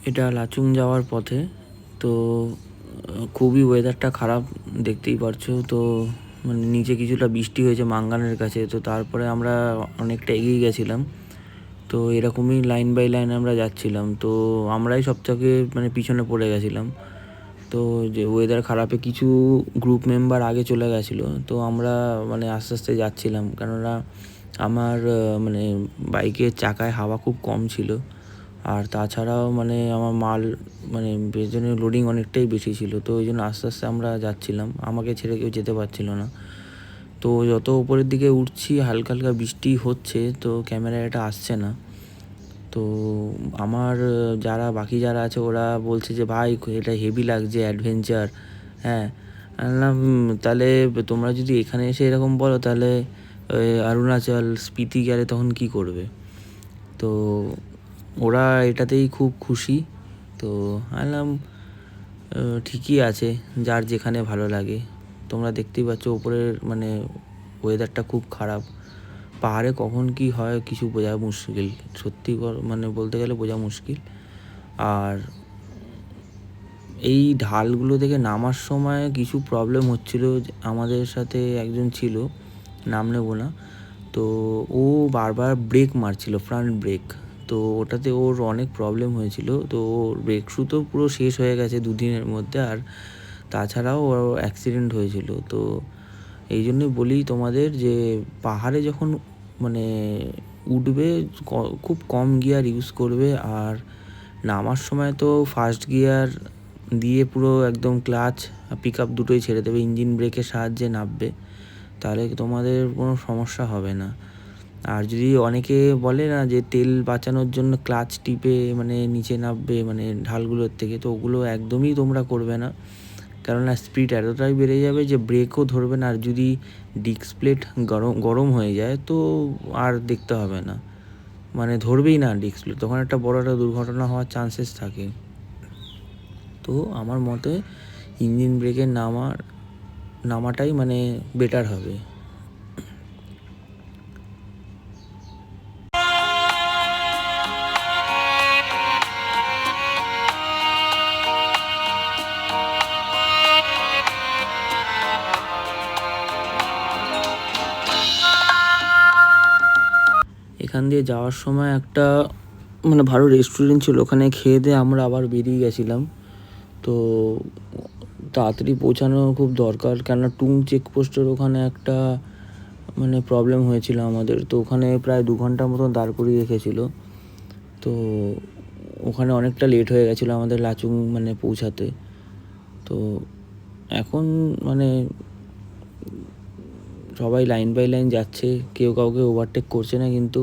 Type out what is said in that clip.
এটা লাচুং যাওয়ার পথে। তো খুবই ওয়েদারটা খারাপ, দেখতেই পারছো। তো মানে নিচে কিছুটা বৃষ্টি হয়েছে মাঙ্গানের কাছে। তো তারপরে আমরা অনেকটা এগিয়ে গেছিলাম। তো এরকমই লাইন বাই লাইন আমরা যাচ্ছিলাম। তো আমরাই সবথেকে মানে পিছনে পড়ে গেছিলাম। তো যে ওয়েদার খারাপে কিছু গ্রুপ মেম্বার আগে চলে গেছিলো। তো আমরা মানে আস্তে আস্তে যাচ্ছিলাম, কেননা আমার মানে বাইকের চাকায় হাওয়া খুব কম ছিল। আর তাছাড়াও মানে আমার মাল মানে পেছনে লোডিং অনেকটাই বেশি ছিল। তো ওই জন্য আস্তে আস্তে আমরা যাচ্ছিলাম, আমাকে ছেড়ে কেউ যেতে পারছিল না। তো যত উপরের দিকে উঠছি হালকা হালকা বৃষ্টি হচ্ছে, তো ক্যামেরায় এটা আসছে না। তো আমার বাকি যারা আছে ওরা বলছে যে ভাই এটা হেভি লাগছে, অ্যাডভেঞ্চার। হ্যাঁ, বললাম তাহলে তোমরা যদি এখানে এসে এরকম বলো, তাহলে অরুণাচল স্পিতি গেলে তখন কি করবে? তো ওরা এটাতেই খুব খুশি। তো বললাম ঠিকই আছে, যার যেখানে ভালো লাগে। তোমরা দেখতেই পাচ্ছ উপরের মানে ওয়েদারটা খুব খারাপ। পাহাড়ে কখন কি হয় কিছু বোঝা মুশকিল, সত্যি মানে বলতে গেলে বোঝা মুশকিল। আর এই ঢালগুলো থেকে নামার সময় কিছু প্রবলেম হচ্ছিল। আমাদের সাথে একজন ছিল, নাম নেব না। তো ও বারবার ব্রেক মারছিল, ফ্রন্ট ব্রেক। তো ওটাতে ওর অনেক প্রবলেম হয়েছিল। তো ওর ব্রেক শু তো পুরো শেষ হয়ে গেছে দুদিনের মধ্যে। আর তাছাড়াও ওর অ্যাক্সিডেন্ট হয়েছিল। তো এই জন্যই বলি তোমাদের যে পাহাড়ে যখন মানে উঠবে খুব কম গিয়ার ইউজ করবে। আর নামার সময় তো ফার্স্ট গিয়ার দিয়ে পুরো একদম ক্লাচ পিক আপ দুটোই ছেড়ে দেবে, ইঞ্জিন ব্রেকের সাহায্যে নামবে, তাহলে তোমাদের কোনো সমস্যা হবে না। আর যদি অনেকে বলে না যে তেল বাঁচানোর জন্য ক্লাচ টিপে মানে নিচে নামবে মানে ঢালগুলোর থেকে, তো ওগুলো একদমই তোমরা করবে না। কেননা স্পিড এতটাই বেড়ে যাবে যে ব্রেকও ধরবে না। আর যদি ডিস্ক প্লেট গরম হয়ে যায় তো আর দেখতে হবে না, মানে ধরবেই না ডিস্ক প্লেট, তখন একটা বড় একটা দুর্ঘটনা হওয়ার চান্সেস থাকে। তো আমার মতে ইঞ্জিন ব্রেকের নামাটাই মানে বেটার হবে। এখান দিয়ে যাওয়ার সময় একটা মানে ভালো রেস্টুরেন্ট ছিল, ওখানে খেয়ে দিয়ে আমরা আবার বেরিয়ে গেছিলাম। তো তাড়াতাড়ি পৌঁছানো খুব দরকার, কেননা টুং চেকপোস্টের ওখানে একটা মানে প্রবলেম হয়েছিল আমাদের। তো ওখানে প্রায় 2 ঘন্টার মতন দাঁড় করিয়ে রেখেছিল। তো ওখানে অনেকটা লেট হয়ে গেছিলো আমাদের লাচুং মানে পৌঁছাতে। তো এখন মানে সবাই লাইন বাই লাইন যাচ্ছে, কেউ কাউকে ওভারটেক করছে না কিন্তু।